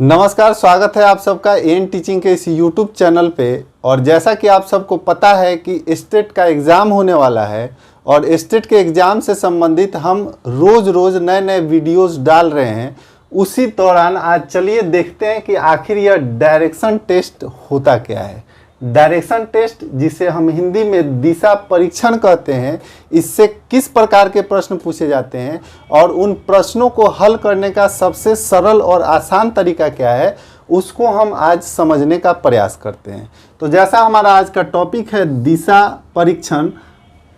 नमस्कार, स्वागत है आप सबका एन टीचिंग के इस यूट्यूब चैनल पे। और जैसा कि आप सबको पता है कि स्टेट का एग्ज़ाम होने वाला है और स्टेट के एग्ज़ाम से संबंधित हम रोज़ नए नए वीडियोस डाल रहे हैं। उसी दौरान आज चलिए देखते हैं कि आखिर यह डायरेक्शन टेस्ट होता क्या है। डायरेक्शन टेस्ट, जिसे हम हिंदी में दिशा परीक्षण कहते हैं, इससे किस प्रकार के प्रश्न पूछे जाते हैं और उन प्रश्नों को हल करने का सबसे सरल और आसान तरीका क्या है, उसको हम आज समझने का प्रयास करते हैं। तो जैसा हमारा आज का टॉपिक है दिशा परीक्षण,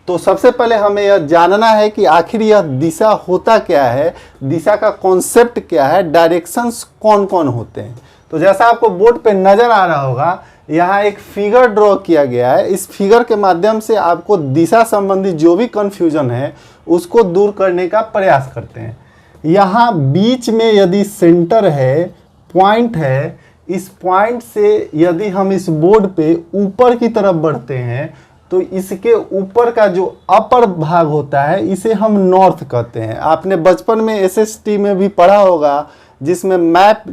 तो सबसे पहले हमें यह जानना है कि आखिर यह दिशा होता क्या है, दिशा का कॉन्सेप्ट क्या है, डायरेक्शंस कौन कौन होते हैं। तो जैसा आपको बोर्ड पे नज़र आ रहा होगा, यहाँ एक फिगर ड्रॉ किया गया है। इस फिगर के माध्यम से आपको दिशा संबंधी जो भी कन्फ्यूजन है उसको दूर करने का प्रयास करते हैं। यहाँ बीच में यदि सेंटर है, पॉइंट है, इस पॉइंट से यदि हम इस बोर्ड पे ऊपर की तरफ बढ़ते हैं तो इसके ऊपर का जो अपर भाग होता है इसे हम नॉर्थ कहते हैं। आपने बचपन में एसएसटी में भी पढ़ा होगा, जिसमें मैप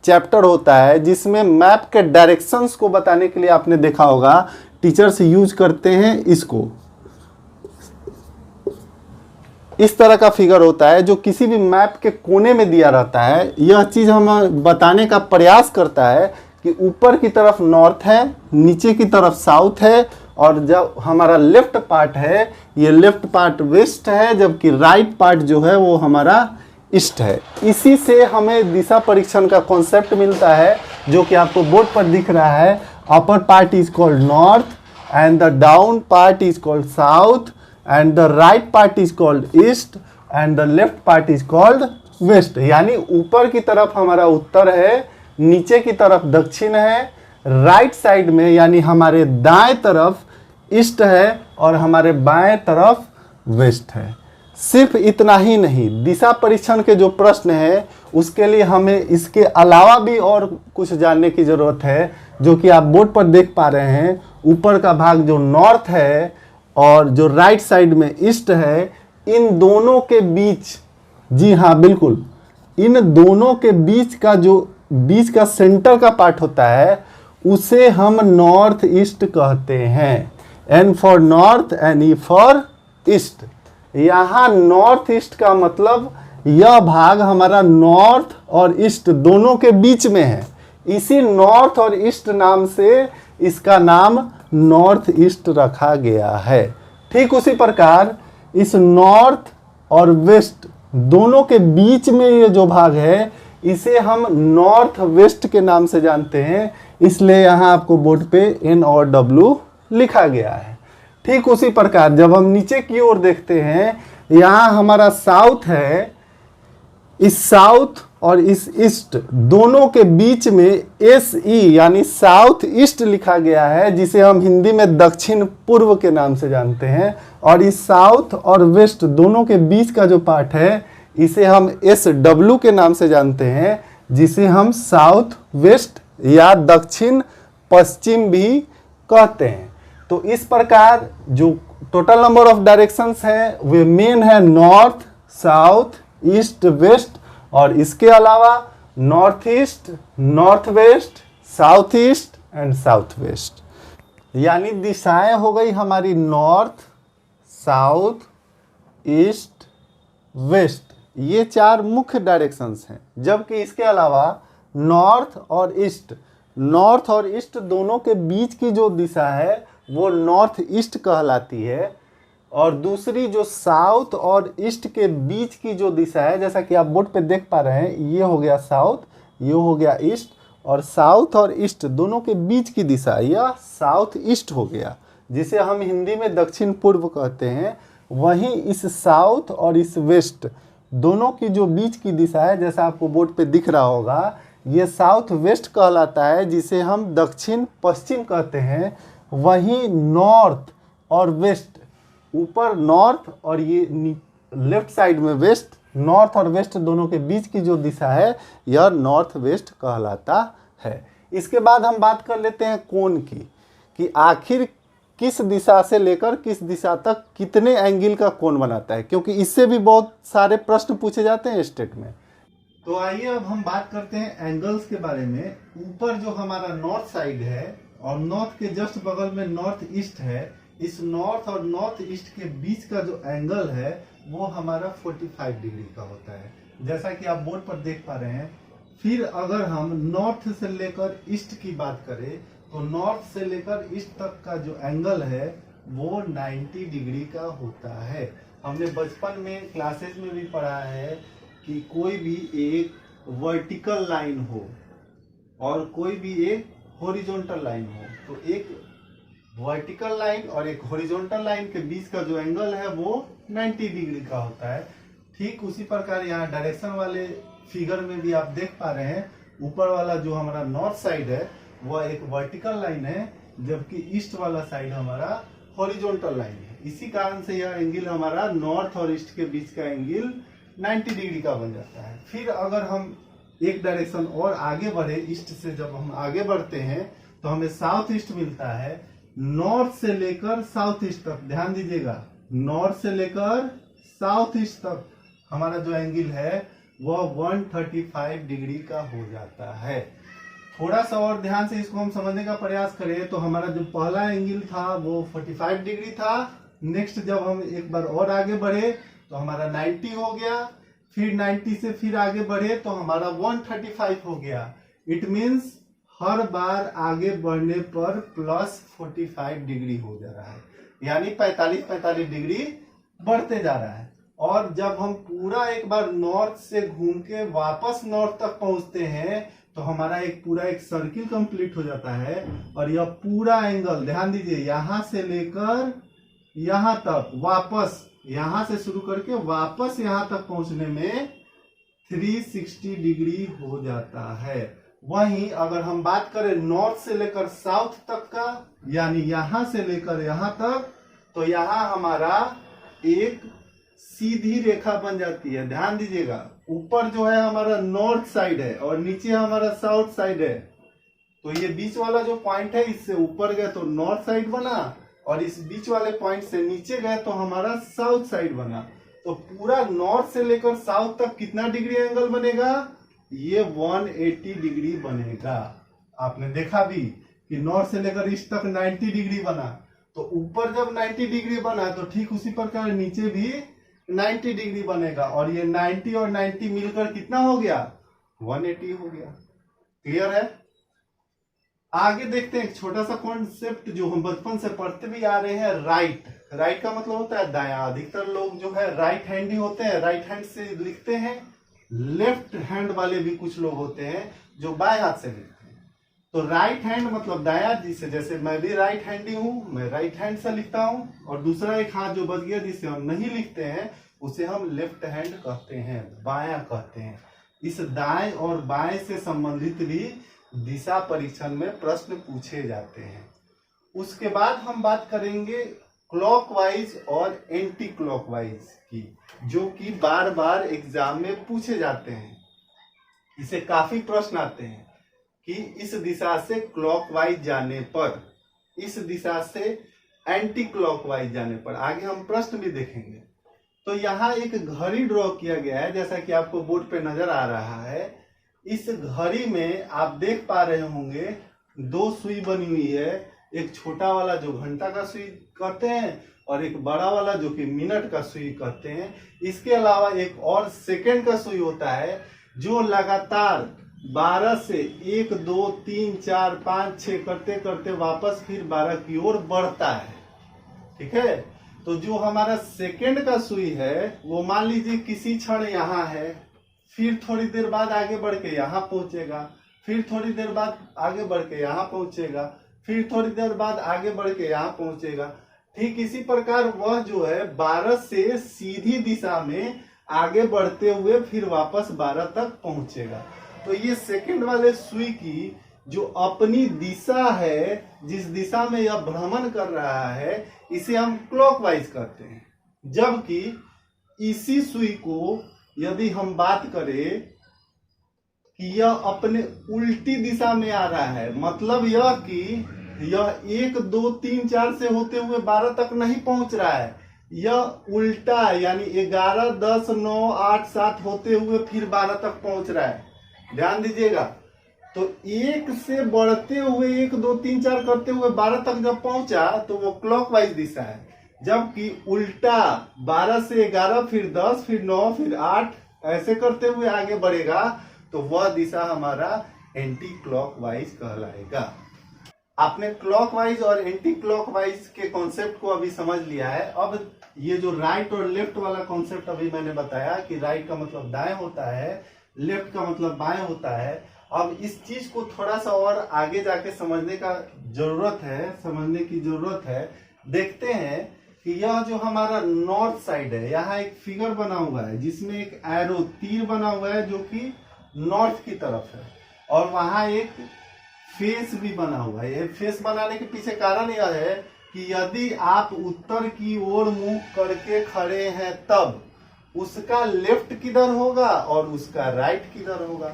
चैप्टर होता है, जिसमें मैप के डायरेक्शंस को बताने के लिए आपने देखा होगा टीचर्स यूज करते हैं इसको। इस तरह का फिगर होता है जो किसी भी मैप के कोने में दिया रहता है। यह चीज़ हम बताने का प्रयास करता है कि ऊपर की तरफ नॉर्थ है, नीचे की तरफ साउथ है, और जब हमारा लेफ्ट पार्ट है, ये लेफ्ट पार्ट वेस्ट है, जबकि राइट पार्ट जो है वो हमारा ईस्ट है। इसी से हमें दिशा परीक्षण का कॉन्सेप्ट मिलता है, जो कि आपको बोर्ड पर दिख रहा है। Upper part is called north and the down part is called south and the right part is called east and the left part is called west. यानी ऊपर की तरफ हमारा उत्तर है, नीचे की तरफ दक्षिण है, राइट साइड में यानी हमारे दाएं तरफ ईस्ट है और हमारे बाएं तरफ वेस्ट है। सिर्फ इतना ही नहीं, दिशा परीक्षण के जो प्रश्न है उसके लिए हमें इसके अलावा भी और कुछ जानने की ज़रूरत है, जो कि आप बोर्ड पर देख पा रहे हैं। ऊपर का भाग जो नॉर्थ है और जो राइट साइड में ईस्ट है, इन दोनों के बीच, जी हाँ बिल्कुल, इन दोनों के बीच का जो बीच का सेंटर का पार्ट होता है उसे हम नॉर्थ ईस्ट कहते हैं। N for north and E for east. यहाँ नॉर्थ ईस्ट का मतलब यह भाग हमारा नॉर्थ और ईस्ट दोनों के बीच में है। इसी नॉर्थ और ईस्ट नाम से इसका नाम नॉर्थ ईस्ट रखा गया है। ठीक उसी प्रकार इस नॉर्थ और वेस्ट दोनों के बीच में ये जो भाग है इसे हम नॉर्थ वेस्ट के नाम से जानते हैं, इसलिए यहाँ आपको बोर्ड पे N और W लिखा गया है। ठीक उसी प्रकार जब हम नीचे की ओर देखते हैं, यहाँ हमारा साउथ है, इस साउथ और इस ईस्ट दोनों के बीच में SE यानी साउथ ईस्ट लिखा गया है, जिसे हम हिंदी में दक्षिण पूर्व के नाम से जानते हैं। और इस साउथ और वेस्ट दोनों के बीच का जो पार्ट है इसे हम SW के नाम से जानते हैं, जिसे हम साउथ वेस्ट या दक्षिण पश्चिम भी कहते हैं। तो इस प्रकार जो टोटल नंबर ऑफ डायरेक्शंस हैं वे मेन है नॉर्थ, साउथ, ईस्ट, वेस्ट, और इसके अलावा north east, north west, south east and south west. यानी दिशाएं हो गई हमारी नॉर्थ, साउथ, ईस्ट, वेस्ट, ये चार मुख्य डायरेक्शंस हैं। जबकि इसके अलावा नॉर्थ और ईस्ट दोनों के बीच की जो दिशा है वो नॉर्थ ईस्ट कहलाती है। और दूसरी जो साउथ और ईस्ट के बीच की जो दिशा है, जैसा कि आप बोर्ड पे देख पा रहे हैं, ये हो गया साउथ, ये हो गया ईस्ट, और साउथ और ईस्ट दोनों के बीच की दिशा यह साउथ ईस्ट हो गया, जिसे हम हिंदी में दक्षिण पूर्व कहते हैं। वहीं इस साउथ और इस वेस्ट दोनों की जो बीच की दिशा है, जैसा आपको बोर्ड पे दिख रहा होगा, ये साउथ वेस्ट कहलाता है, जिसे हम दक्षिण पश्चिम कहते हैं। वहीं नॉर्थ और वेस्ट, ऊपर नॉर्थ और ये लेफ्ट साइड में वेस्ट, नॉर्थ और वेस्ट दोनों के बीच की जो दिशा है यह नॉर्थ वेस्ट कहलाता है। इसके बाद हम बात कर लेते हैं कोण की, कि आखिर किस दिशा से लेकर किस दिशा तक कितने एंगल का कोण बनाता है, क्योंकि इससे भी बहुत सारे प्रश्न पूछे जाते हैं स्टेट में। तो आइए अब हम बात करते हैं एंगल्स के बारे में। ऊपर जो हमारा नॉर्थ साइड है और नॉर्थ के जस्ट बगल में नॉर्थ ईस्ट है, इस नॉर्थ और नॉर्थ ईस्ट के बीच का जो एंगल है वो हमारा 45 डिग्री का होता है, जैसा कि आप बोर्ड पर देख पा रहे हैं। फिर अगर हम नॉर्थ से लेकर ईस्ट की बात करें तो नॉर्थ से लेकर ईस्ट तक का जो एंगल है वो 90 डिग्री का होता है। हमने बचपन में क्लासेस में भी पढ़ा है कि कोई भी एक वर्टिकल लाइन हो और कोई भी एक हॉरिजॉन्टल लाइन हो, तो एक वर्टिकल लाइन और एक हॉरिजॉन्टल लाइन के बीच का जो एंगल है वो 90 डिग्री का होता है। ठीक उसी प्रकार यहाँ डायरेक्शन वाले फिगर में भी आप देख पा रहे हैं, ऊपर वाला जो हमारा नॉर्थ साइड है वह एक वर्टिकल लाइन है, जबकि ईस्ट वाला साइड हमारा हॉरिजॉन्टल लाइन है। इसी कारण से यह एंगल हमारा नॉर्थ और ईस्ट के बीच का एंगल 90 डिग्री का बन जाता है। फिर अगर हम एक डायरेक्शन और आगे बढ़े, ईस्ट से जब हम आगे बढ़ते हैं तो हमें साउथ ईस्ट मिलता है। नॉर्थ से लेकर साउथ ईस्ट तक, ध्यान दीजिएगा, नॉर्थ से लेकर साउथ ईस्ट तक हमारा जो एंगल है वह 135 डिग्री का हो जाता है। थोड़ा सा और ध्यान से इसको हम समझने का प्रयास करें तो हमारा जो पहला एंगल था वो 45 डिग्री था। नेक्स्ट जब हम एक बार और आगे बढ़े तो हमारा 90 हो गया, फिर 90 से फिर आगे बढ़े तो हमारा 135 हो गया। इट मीन्स हर बार आगे बढ़ने पर प्लस 45 डिग्री हो जा रहा है, यानी 45 डिग्री बढ़ते जा रहा है। और जब हम पूरा एक बार नॉर्थ से घूम के वापस नॉर्थ तक पहुंचते हैं तो हमारा एक सर्किल कंप्लीट हो जाता है। और यह पूरा एंगल, ध्यान दीजिए, यहां से लेकर यहां तक वापस, यहां से शुरू करके वापस यहां तक पहुंचने में 360 डिग्री हो जाता है। वहीं अगर हम बात करें नॉर्थ से लेकर साउथ तक का, यानी यहां से लेकर यहां तक, तो यहां हमारा एक सीधी रेखा बन जाती है। ध्यान दीजिएगा, ऊपर जो है हमारा नॉर्थ साइड है और नीचे हमारा साउथ साइड है, तो ये बीच वाला जो पॉइंट है इससे ऊपर गए तो नॉर्थ साइड बना और इस बीच वाले पॉइंट से नीचे गए तो हमारा साउथ साइड बना। तो पूरा नॉर्थ से लेकर साउथ तक कितना डिग्री एंगल बनेगा? ये 180 डिग्री बनेगा। आपने देखा भी कि नॉर्थ से लेकर ईस्ट तक 90 डिग्री बना, तो ऊपर जब 90 डिग्री बना तो ठीक उसी प्रकार नीचे भी 90 डिग्री बनेगा। और ये 90 और 90 मिलकर कितना हो गया? 180 हो गया। क्लियर है? आगे देखते हैं एक छोटा सा कॉन्सेप्ट जो हम बचपन से पढ़ते भी आ रहे हैं, राइट। राइट का मतलब होता है दायां। अधिकतर लोग जो है राइट हैंड ही होते हैं, राइट हैंड से लिखते हैं। लेफ्ट हैंड वाले भी कुछ लोग होते हैं जो बाएं हाथ से लिखते हैं। तो राइट हैंड मतलब दायां, जिसे जैसे मैं भी राइट हैंडी हूं, मैं राइट हैंड से लिखता हूं। और दूसरा एक हाथ जो बच गया जिसे हम नहीं लिखते हैं उसे हम लेफ्ट हैंड कहते हैं, बायां कहते हैं। इस दाएं और बाएं से संबंधित भी दिशा परीक्षण में प्रश्न पूछे जाते हैं। उसके बाद हम बात करेंगे क्लॉकवाइज और एंटी क्लॉकवाइज की, जो कि बार बार एग्जाम में पूछे जाते हैं। इसे काफी प्रश्न आते हैं कि इस दिशा से क्लॉकवाइज जाने पर, इस दिशा से एंटी क्लॉकवाइज जाने पर। आगे हम प्रश्न भी देखेंगे। तो यहाँ एक घड़ी ड्रॉ किया गया है, जैसा कि आपको बोर्ड पे नजर आ रहा है। इस घड़ी में आप देख पा रहे होंगे 2 सुई बनी हुई है। एक छोटा वाला जो घंटा का सुई कहते हैं और एक बड़ा वाला जो कि मिनट का सुई कहते हैं। इसके अलावा एक और सेकंड का सुई होता है जो लगातार 12 से 1 2 3 4 5 6 करते करते वापस फिर 12 की ओर बढ़ता है। ठीक है, तो जो हमारा सेकंड का सुई है वो मान लीजिए किसी क्षण यहाँ है, फिर थोड़ी देर बाद आगे बढ़ के यहाँ पहुंचेगा, फिर थोड़ी देर बाद आगे बढ़ के यहाँ पहुंचेगा, फिर थोड़ी देर बाद आगे बढ़ के यहाँ पहुंचेगा। ठीक इसी प्रकार वह जो है 12 से सीधी दिशा में आगे बढ़ते हुए फिर वापस 12 तक पहुंचेगा। तो ये सेकंड वाले सुई की जो अपनी दिशा है, जिस दिशा में यह भ्रमण कर रहा है, इसे हम क्लॉकवाइज कहते हैं। जबकि इसी सुई को यदि हम बात करें कि यह अपने उल्टी दिशा में आ रहा है, मतलब यह कि यह 1 2 3 4 से होते हुए 12 तक नहीं पहुंच रहा है, यह उल्टा यानी 11, 10, 9, 8, 7 होते हुए फिर 12 तक पहुंच रहा है। ध्यान दीजिएगा। तो 1 से बढ़ते हुए 1, 2, 3, 4 करते हुए 12 तक जब पहुंचा तो वो क्लॉकवाइज दिशा है, जबकि उल्टा 12 से 11 फिर 10 फिर 9 फिर 8 ऐसे करते हुए आगे बढ़ेगा तो वह दिशा हमारा एंटी क्लॉकवाइज कहलाएगा। आपने क्लॉकवाइज और एंटी क्लॉकवाइज के कॉन्सेप्ट को अभी समझ लिया है। अब ये जो राइट और लेफ्ट वाला कॉन्सेप्ट अभी मैंने बताया कि राइट का मतलब दाएं होता है, लेफ्ट का मतलब बाएं होता है। अब इस चीज को थोड़ा सा और आगे जाके समझने की जरूरत है। देखते हैं कि यह जो हमारा नॉर्थ साइड है, यहाँ एक फिगर बना हुआ है जिसमें एक एरो तीर बना हुआ है जो कि नॉर्थ की तरफ है, और वहां एक फेस भी बना हुआ है। ये फेस बनाने के पीछे कारण यह है कि यदि आप उत्तर की ओर मुंह करके खड़े हैं तब उसका लेफ्ट किधर होगा और उसका राइट किधर होगा।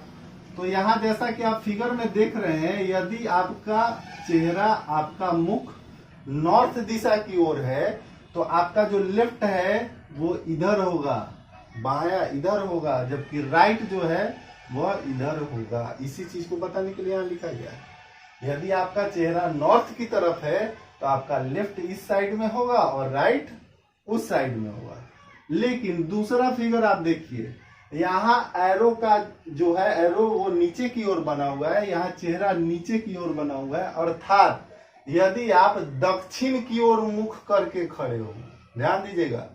तो यहाँ जैसा कि आप फिगर में देख रहे हैं, यदि आपका चेहरा, आपका मुख नॉर्थ दिशा की ओर है तो आपका जो लेफ्ट है वो इधर होगा, बायां इधर होगा, जबकि राइट जो है वह इधर होगा। इसी चीज को बताने के लिए यहाँ लिखा गया है। यदि आपका चेहरा नॉर्थ की तरफ है तो आपका लेफ्ट इस साइड में होगा और राइट उस साइड में होगा। लेकिन दूसरा फिगर आप देखिए, यहाँ एरो का जो है, एरो वो नीचे की ओर बना हुआ है, यहाँ चेहरा नीचे की ओर बना हुआ है। अर्थात यदि आप दक्षिण की ओर मुख करके खड़े हो, ध्यान दीजिएगा,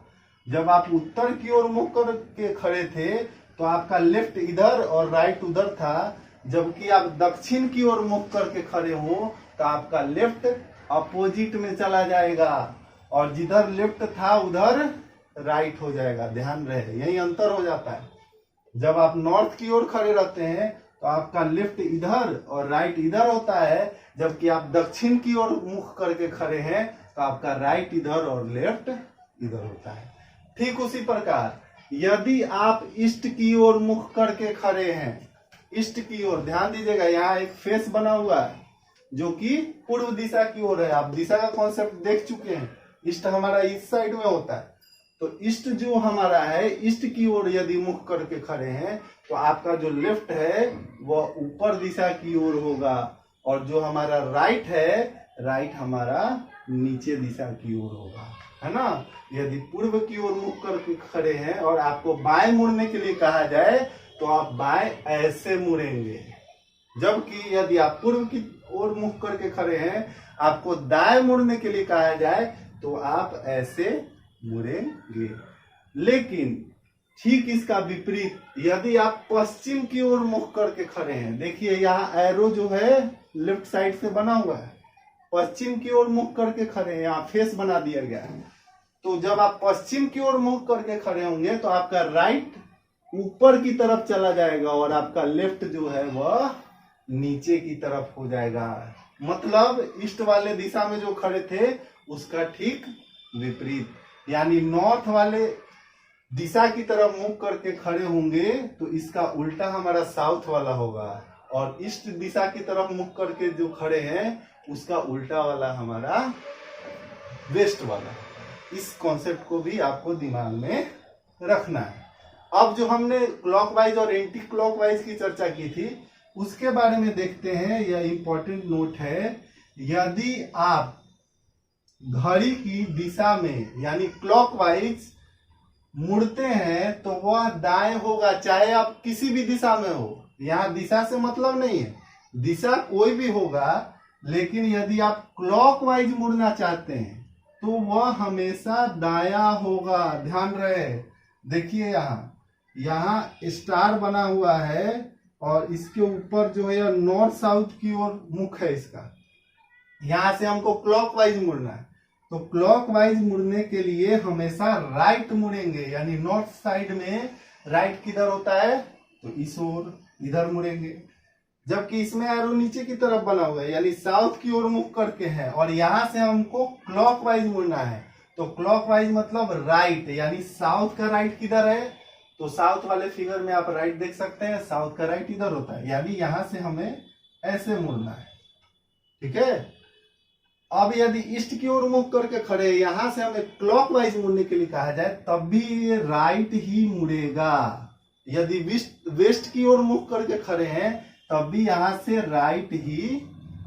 जब आप उत्तर की ओर मुख करके खड़े थे तो आपका लेफ्ट इधर और राइट उधर था, जबकि आप दक्षिण की ओर मुख करके खड़े हो तो आपका लेफ्ट अपोजिट में चला जाएगा और जिधर लेफ्ट था उधर राइट हो जाएगा। ध्यान रहे, यही अंतर हो जाता है। जब आप नॉर्थ की ओर खड़े रहते हैं तो आपका लेफ्ट इधर और राइट इधर होता है, जबकि आप दक्षिण की ओर मुख करके खड़े हैं तो आपका राइट इधर और लेफ्ट इधर होता है। ठीक उसी प्रकार यदि आप ईस्ट की ओर मुख करके खड़े हैं, ईस्ट की ओर, ध्यान दीजिएगा, यहाँ एक फेस बना हुआ है जो कि पूर्व दिशा की ओर है। आप दिशा का कॉन्सेप्ट देख चुके हैं। ईस्ट हमारा इस साइड में होता है, तो ईस्ट जो हमारा है, ईस्ट की ओर यदि मुख करके खड़े हैं तो आपका जो लेफ्ट है वह ऊपर दिशा की ओर होगा, और जो हमारा राइट है, राइट हमारा नीचे दिशा की ओर होगा, है ना। यदि पूर्व की ओर मुख करके खड़े हैं और आपको बाएं मुड़ने के लिए कहा जाए तो आप बाएं ऐसे मुड़ेंगे, जबकि यदि आप पूर्व की ओर मुख करके खड़े हैं, आपको दाएं मुड़ने के लिए कहा जाए तो आप ऐसे मुड़ेंगे। लेकिन ठीक इसका विपरीत, यदि आप पश्चिम की ओर मुख करके खड़े हैं, देखिए यहाँ एरो जो है लेफ्ट साइड से बना हुआ है, पश्चिम की ओर मुख करके खड़े हैं, यहाँ फेस बना दिया गया है। तो जब आप पश्चिम की ओर मुख करके खड़े होंगे तो आपका राइट ऊपर की तरफ चला जाएगा और आपका लेफ्ट जो है वह नीचे की तरफ हो जाएगा। मतलब ईस्ट वाले दिशा में जो खड़े थे उसका ठीक विपरीत, यानी नॉर्थ वाले दिशा की तरफ मुख करके खड़े होंगे तो इसका उल्टा हमारा साउथ वाला होगा, और ईस्ट दिशा की तरफ मुख करके जो खड़े हैं उसका उल्टा वाला हमारा वेस्ट वाला। इस कॉन्सेप्ट को भी आपको दिमाग में रखना है। अब जो हमने क्लॉकवाइज और एंटी क्लॉकवाइज की चर्चा की थी उसके बारे में देखते हैं। यह इंपॉर्टेंट नोट है, यदि आप घड़ी की दिशा में यानी क्लॉकवाइज मुड़ते हैं तो वह दाएं होगा, चाहे आप किसी भी दिशा में हो। यहाँ दिशा से मतलब नहीं है, दिशा कोई भी होगा, लेकिन यदि आप क्लॉकवाइज मुड़ना चाहते हैं तो वह हमेशा दाया होगा। ध्यान रहे, देखिए यहाँ स्टार बना हुआ है और इसके ऊपर जो है नॉर्थ साउथ की ओर मुख है इसका। यहाँ से हमको क्लॉकवाइज मुड़ना है, तो क्लॉकवाइज मुड़ने के लिए हमेशा राइट मुड़ेंगे, यानी नॉर्थ साइड में राइट किधर होता है तो इस ओर इधर मुड़ेंगे, जबकि इसमें एरो नीचे की तरफ बना हुआ है यानी साउथ की ओर मुख करके है, और यहाँ से हमको क्लॉकवाइज मुड़ना है। तो क्लॉकवाइज मतलब राइट, यानी साउथ का राइट किधर है, तो साउथ वाले फिगर में आप राइट देख सकते हैं, साउथ का राइट इधर होता है, यानी यहाँ से हमें ऐसे मुड़ना है। ठीक है, अब यदि ईस्ट की ओर मुख करके खड़े, यहां से हमें क्लॉकवाइज मुड़ने के लिए कहा जाए तब भी ये राइट ही मुड़ेगा। यदि वेस्ट की ओर मुख करके खड़े हैं तब भी यहां से राइट ही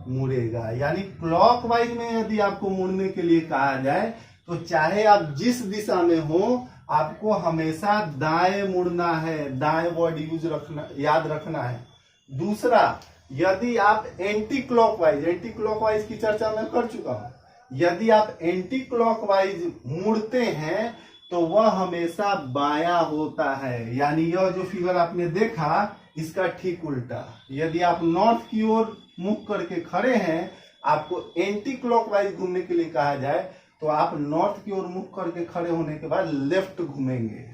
मुड़ेगा। यानी क्लॉकवाइज में यदि आपको मुड़ने के लिए कहा जाए तो चाहे आप जिस दिशा में हो आपको हमेशा दाएं मुड़ना है, दाएं वर्ड यूज रखना, याद रखना है। दूसरा, यदि आप एंटी क्लॉकवाइज की चर्चा मैं कर चुका हूं, यदि आप एंटी क्लॉकवाइज मुड़ते हैं तो वह हमेशा बायां होता है। यानी यह जो फिगर आपने देखा इसका ठीक उल्टा, यदि आप नॉर्थ की ओर मुख करके खड़े हैं, आपको एंटी क्लॉकवाइज घूमने के लिए कहा जाए तो आप नॉर्थ की ओर मुख करके खड़े होने के बाद लेफ्ट घूमेंगे।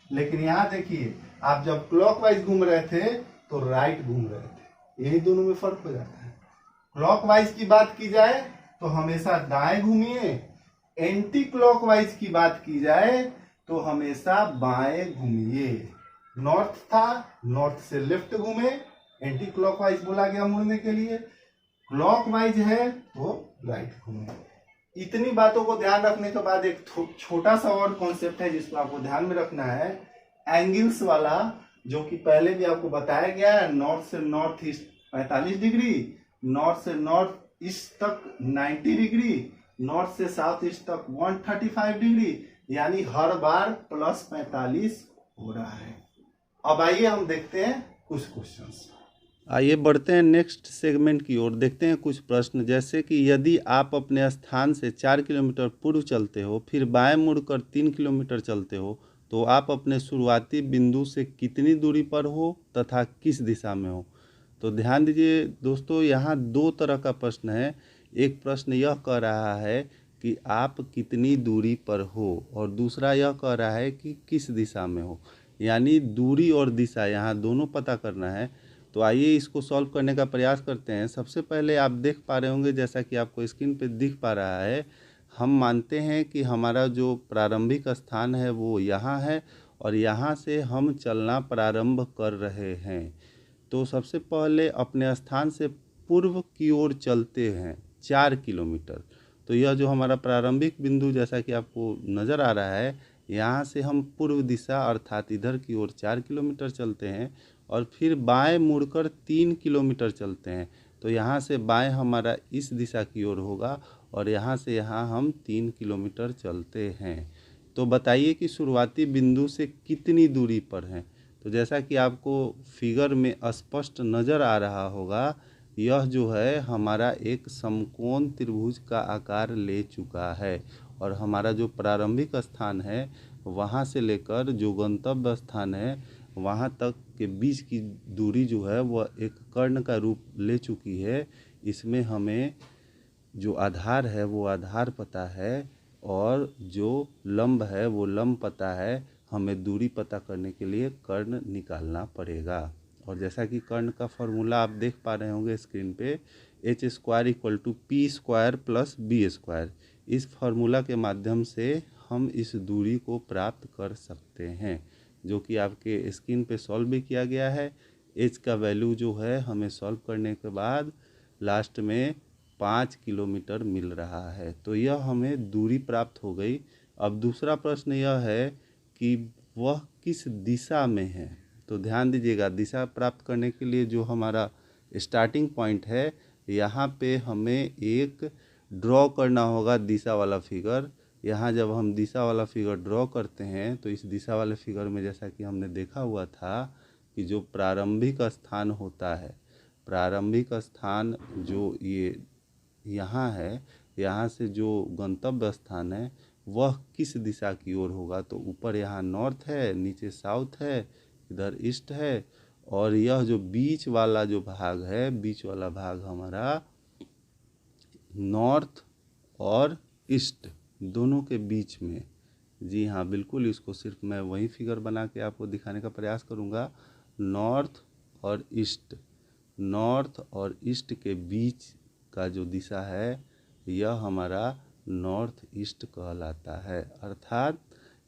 लेकिन यहां देखिए, आप जब क्लॉकवाइज घूम रहे थे तो राइट घूम रहे थे, यही दोनों में फर्क हो जाता है। क्लॉकवाइज की बात की जाए तो हमेशा दाएं घूमिए, एंटी क्लॉकवाइज की बात की जाए तो हमेशा बाएं घूमिए। नॉर्थ था, नॉर्थ से लेफ्ट घूमे, एंटी क्लॉकवाइज बोला गया मुड़ने के लिए। क्लॉकवाइज है तो राइट घूमे। इतनी बातों को ध्यान रखने के बाद एक छोटा सा और कॉन्सेप्ट है जिसको आपको ध्यान में रखना है, एंगल्स वाला, जो कि पहले भी आपको बताया गया है। नॉर्थ से नॉर्थ ईस्ट 45 डिग्री, नॉर्थ से नॉर्थ ईस्ट तक 90 डिग्री, नॉर्थ से साउथ ईस्ट तक 135 डिग्री, यानी हर बार प्लस 45 हो रहा है। अब आइए हम देखते हैं कुछ क्वेश्चंस। आइए बढ़ते हैं नेक्स्ट सेगमेंट की ओर, देखते हैं कुछ प्रश्न। जैसे कि यदि आप अपने स्थान से 4 किलोमीटर पूर्व चलते हो, फिर बाएं मुड़कर 3 किलोमीटर चलते हो, तो आप अपने शुरुआती बिंदु से कितनी दूरी पर हो तथा किस दिशा में हो। तो ध्यान दीजिए दोस्तों, यहाँ दो तरह का प्रश्न है। एक प्रश्न यह कह रहा है कि आप कितनी दूरी पर हो, और दूसरा यह कह रहा है कि किस दिशा में हो। यानी दूरी और दिशा यहाँ दोनों पता करना है। तो आइए इसको सॉल्व करने का प्रयास करते हैं। सबसे पहले आप देख पा रहे होंगे, जैसा कि आपको स्क्रीन पे दिख पा रहा है, हम मानते हैं कि हमारा जो प्रारंभिक स्थान है वो यहाँ है और यहाँ से हम चलना प्रारंभ कर रहे हैं। तो सबसे पहले अपने स्थान से पूर्व की ओर चलते हैं 4 किलोमीटर। तो यह जो हमारा प्रारंभिक बिंदु जैसा कि आपको नज़र आ रहा है, यहाँ से हम पूर्व दिशा अर्थात इधर की ओर 4 किलोमीटर चलते हैं और फिर बाएं मुड़कर 3 किलोमीटर चलते हैं। तो यहाँ से बाएं हमारा इस दिशा की ओर होगा और यहाँ से यहाँ हम 3 किलोमीटर चलते हैं। तो बताइए कि शुरुआती बिंदु से कितनी दूरी पर हैं। तो जैसा कि आपको फिगर में स्पष्ट नज़र आ रहा होगा, यह जो है हमारा एक समकोण त्रिभुज का आकार ले चुका है और हमारा जो प्रारंभिक स्थान है वहाँ से लेकर जो गंतव्य स्थान है वहाँ तक के बीच की दूरी जो है वह एक कर्ण का रूप ले चुकी है। इसमें हमें जो आधार है वो आधार पता है और जो लंब है वो लंब पता है। हमें दूरी पता करने के लिए कर्ण निकालना पड़ेगा। और जैसा कि कर्ण का फॉर्मूला आप देख पा रहे होंगे स्क्रीन पे, h² = p² + b²। इस फार्मूला के माध्यम से हम इस दूरी को प्राप्त कर सकते हैं, जो कि आपके स्क्रीन पे सॉल्व भी किया गया है। h का वैल्यू जो है हमें सॉल्व करने के बाद लास्ट में 5 किलोमीटर मिल रहा है। तो यह हमें दूरी प्राप्त हो गई। अब दूसरा प्रश्न यह है कि वह किस दिशा में है। तो ध्यान दीजिएगा, दिशा प्राप्त करने के लिए जो हमारा स्टार्टिंग पॉइंट है, यहाँ पे हमें एक ड्रॉ करना होगा दिशा वाला फिगर। यहाँ जब हम दिशा वाला फिगर ड्रॉ करते हैं तो इस दिशा वाले फिगर में जैसा कि हमने देखा हुआ था कि जो प्रारंभिक स्थान होता है, प्रारंभिक स्थान जो ये यहाँ है, यहाँ से जो गंतव्य स्थान है वह किस दिशा की ओर होगा। तो ऊपर यहाँ नॉर्थ है, नीचे साउथ है, इधर ईस्ट है, और यह जो बीच वाला जो भाग है, बीच वाला भाग हमारा नॉर्थ और ईस्ट दोनों के बीच में। जी हाँ, बिल्कुल, इसको सिर्फ मैं वही फिगर बना के आपको दिखाने का प्रयास करूँगा। नॉर्थ और ईस्ट, नॉर्थ और ईस्ट के बीच का जो दिशा है यह हमारा नॉर्थ ईस्ट कहलाता है। अर्थात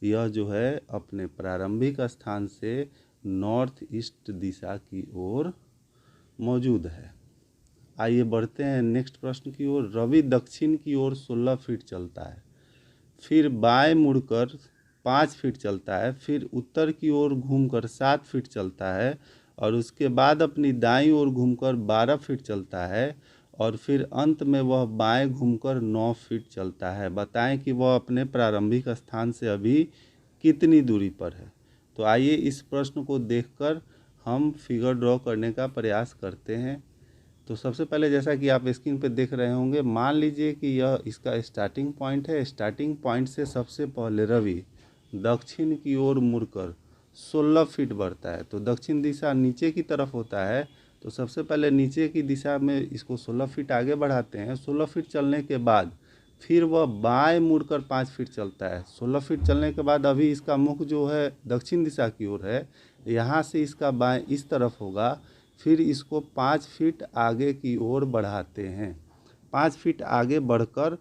यह जो है अपने प्रारंभिक स्थान से नॉर्थ ईस्ट दिशा की ओर मौजूद है। आइए बढ़ते हैं नेक्स्ट प्रश्न की ओर। रवि दक्षिण की ओर 16 फीट चलता है, फिर बाएं मुड़कर 5 फीट चलता है, फिर उत्तर की ओर घूमकर 7 फीट चलता है और उसके बाद अपनी दाईं ओर घूमकर 12 फीट चलता है और फिर अंत में वह बाएं घूमकर 9 फीट चलता है। बताएं कि वह अपने प्रारंभिक स्थान से अभी कितनी दूरी पर है। तो आइए इस प्रश्न को देखकर हम फिगर ड्रॉ करने का प्रयास करते हैं। तो सबसे पहले जैसा कि आप स्क्रीन पे देख रहे होंगे, मान लीजिए कि यह इसका स्टार्टिंग पॉइंट है। स्टार्टिंग पॉइंट से सबसे पहले रवि दक्षिण की ओर मुड़कर 16 फीट बढ़ता है। तो दक्षिण दिशा नीचे की तरफ होता है, तो सबसे पहले नीचे की दिशा में इसको 16 फीट आगे बढ़ाते हैं। 16 फीट चलने के बाद फिर वह बाएं मुड़कर 5 फीट चलता है। 16 फीट चलने के बाद अभी इसका मुख जो है दक्षिण दिशा की ओर है, यहाँ से इसका बाएं इस तरफ होगा। फिर इसको 5 फीट आगे की ओर बढ़ाते हैं। 5 फीट आगे बढ़कर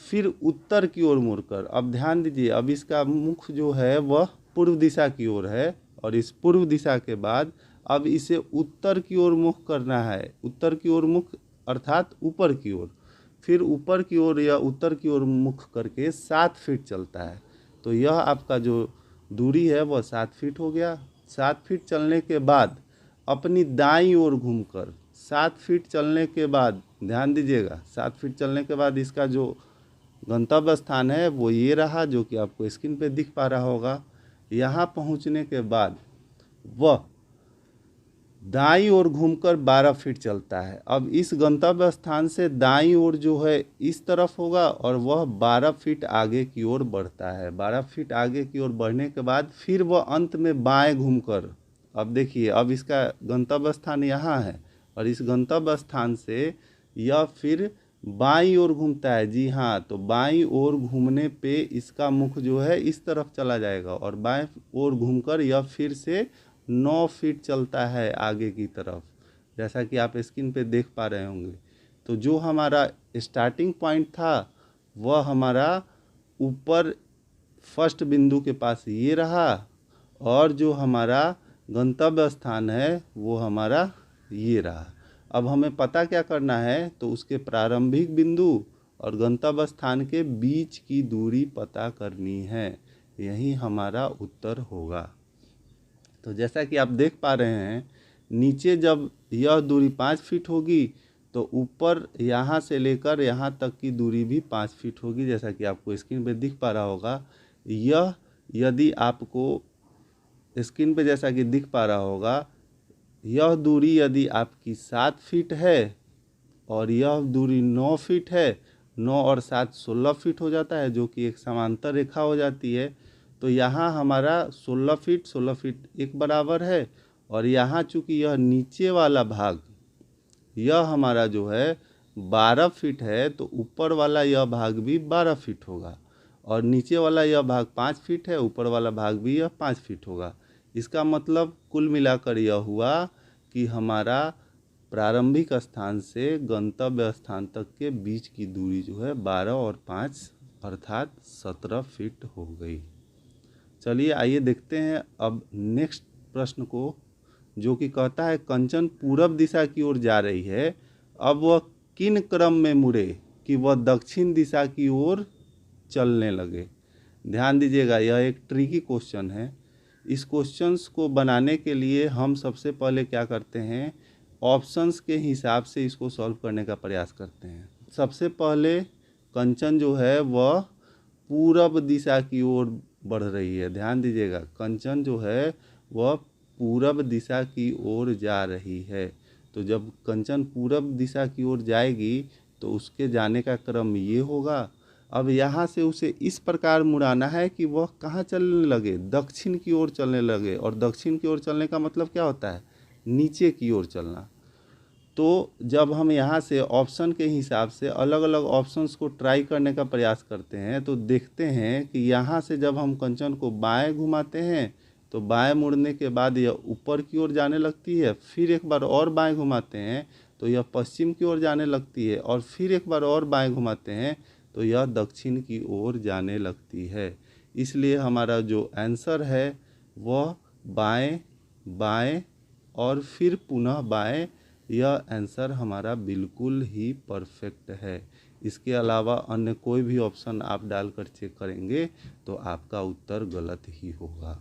फिर उत्तर की ओर मुड़कर, अब ध्यान दीजिए, अब इसका मुख जो है वह पूर्व दिशा की ओर है और इस पूर्व दिशा के बाद अब इसे उत्तर की ओर मुख करना है। उत्तर की ओर मुख अर्थात ऊपर की ओर। फिर ऊपर की ओर या उत्तर की ओर मुख करके 7 फीट चलता है। तो यह आपका जो दूरी है वह 7 फीट हो गया। 7 फीट चलने के बाद अपनी दाईं ओर घूमकर 7 फीट चलने के बाद, ध्यान दीजिएगा, 7 फीट चलने के बाद इसका जो गंतव्य स्थान है वो ये रहा, जो कि आपको स्क्रीन पे दिख पा रहा होगा। यहाँ पहुँचने के बाद वह दाईं ओर घूमकर 12 फीट चलता है। अब इस गंतव्य स्थान से दाईं ओर जो है इस तरफ होगा और वह 12 फीट आगे की ओर बढ़ता है। 12 फीट आगे की ओर बढ़ने के बाद फिर वह अंत में बाएं घूमकर, अब देखिए, अब इसका गंतव्य स्थान यहाँ है और इस गंतव्य स्थान से यह फिर बाईं ओर घूमता है। जी हाँ, तो बाईं ओर घूमने पे इसका मुख जो है इस तरफ चला जाएगा और बाएं ओर घूमकर यह फिर से 9 फीट चलता है आगे की तरफ, जैसा कि आप स्क्रीन पे देख पा रहे होंगे। तो जो हमारा स्टार्टिंग पॉइंट था वह हमारा ऊपर फर्स्ट बिंदु के पास ये रहा और जो हमारा गंतव्य स्थान है वो हमारा ये रहा। अब हमें पता क्या करना है, तो उसके प्रारंभिक बिंदु और गंतव्य स्थान के बीच की दूरी पता करनी है। यही हमारा उत्तर होगा। तो जैसा कि आप देख पा रहे हैं, नीचे जब यह दूरी 5 फीट होगी तो ऊपर यहाँ से लेकर यहाँ तक की दूरी भी 5 फीट होगी, जैसा कि आपको स्क्रीन पे दिख पा रहा होगा। यह यदि आपको स्क्रीन पे जैसा कि दिख पा रहा होगा, यह दूरी यदि आपकी 7 फीट है और यह दूरी 9 फीट है, 9 और 7 16 फीट हो जाता है, जो कि एक समांतर रेखा हो जाती है। तो यहाँ हमारा 16 फीट एक बराबर है और यहाँ चूँकि यह नीचे वाला भाग यह हमारा जो है 12 फीट है, तो ऊपर वाला यह भाग भी 12 फीट होगा और नीचे वाला यह भाग 5 फीट है, ऊपर वाला भाग भी यह 5 फीट होगा। इसका मतलब कुल मिलाकर यह हुआ कि हमारा प्रारंभिक स्थान से गंतव्य स्थान तक के बीच की दूरी जो है 12 और 5 अर्थात 17 फीट हो गई। चलिए आइए देखते हैं अब नेक्स्ट प्रश्न को, जो कि कहता है कंचन पूरब दिशा की ओर जा रही है, अब वह किन क्रम में मुड़े कि वह दक्षिण दिशा की ओर चलने लगे। ध्यान दीजिएगा, यह एक ट्रिकी क्वेश्चन है। इस क्वेश्चंस को बनाने के लिए हम सबसे पहले क्या करते हैं, ऑप्शंस के हिसाब से इसको सॉल्व करने का प्रयास करते हैं। सबसे पहले कंचन जो है वह पूरब दिशा की ओर बढ़ रही है। ध्यान दीजिएगा, कंचन जो है वह पूरब दिशा की ओर जा रही है। तो जब कंचन पूरब दिशा की ओर जाएगी तो उसके जाने का क्रम ये होगा। अब यहाँ से उसे इस प्रकार मुड़ाना है कि वह कहाँ चलने लगे, दक्षिण की ओर चलने लगे। और दक्षिण की ओर चलने का मतलब क्या होता है, नीचे की ओर चलना। तो जब हम यहाँ से ऑप्शन के हिसाब से अलग अलग ऑप्शंस को ट्राई करने का प्रयास करते हैं तो देखते हैं कि यहाँ से जब हम कंचन को बाएं घुमाते हैं तो बाएं मुड़ने के बाद यह ऊपर की ओर जाने लगती है। फिर एक बार और बाएं घुमाते हैं तो यह पश्चिम की ओर जाने लगती है और फिर एक बार और बाएं घुमाते हैं तो यह दक्षिण की ओर जाने लगती है। इसलिए हमारा जो आंसर है वह बाएं बाएं और फिर पुनः बाएं, यह आंसर हमारा बिल्कुल ही परफेक्ट है। इसके अलावा अन्य कोई भी ऑप्शन आप डालकर चेक करेंगे तो आपका उत्तर गलत ही होगा।